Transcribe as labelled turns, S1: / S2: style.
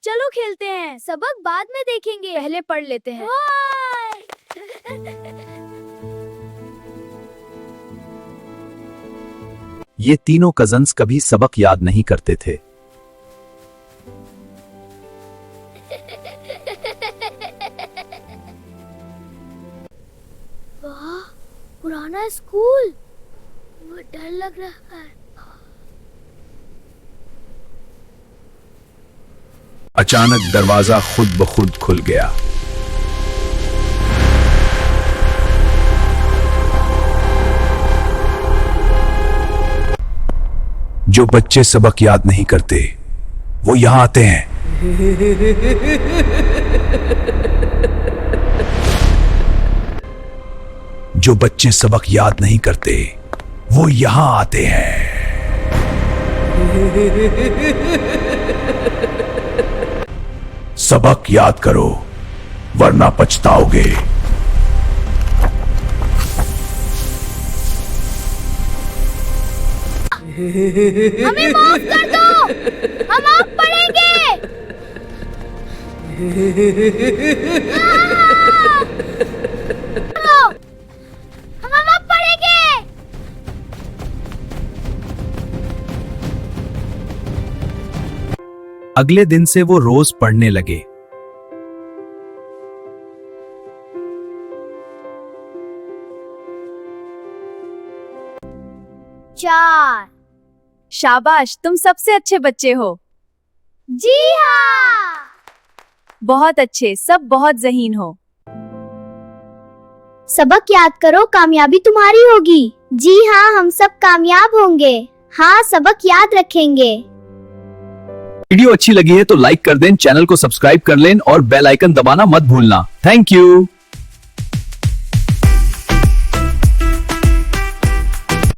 S1: चलो खेलते हैं। सबक बाद में देखेंगे, पहले पढ़ लेते हैं।
S2: ये तीनों कजन्स कभी सबक याद नहीं करते थे।
S1: वाह, पुराना स्कूल, वो डर लग रहा है।
S2: अचानक दरवाजा खुद ब खुद खुल गया। जो बच्चे सबक याद नहीं करते वो यहां आते हैं। जो बच्चे सबक याद नहीं करते वो यहां आते हैं। सबक याद करो वरना पछताओगे।
S1: हमें माफ कर दो, हम आप पढ़ेंगे। हम आप पढ़ेंगे।
S2: अगले दिन से वो रोज पढ़ने लगे।
S1: चार।
S3: शाबाश, तुम सबसे अच्छे बच्चे हो।
S1: जी हाँ।
S3: बहुत अच्छे, सब बहुत ज़हीन हो।
S1: सबक याद करो, कामयाबी तुम्हारी होगी। जी हाँ, हम सब कामयाब होंगे। हाँ, सबक याद रखेंगे।
S2: वीडियो अच्छी लगी है तो लाइक कर दें, चैनल को सब्सक्राइब कर लें और बेल आइकन दबाना मत भूलना। Thank you.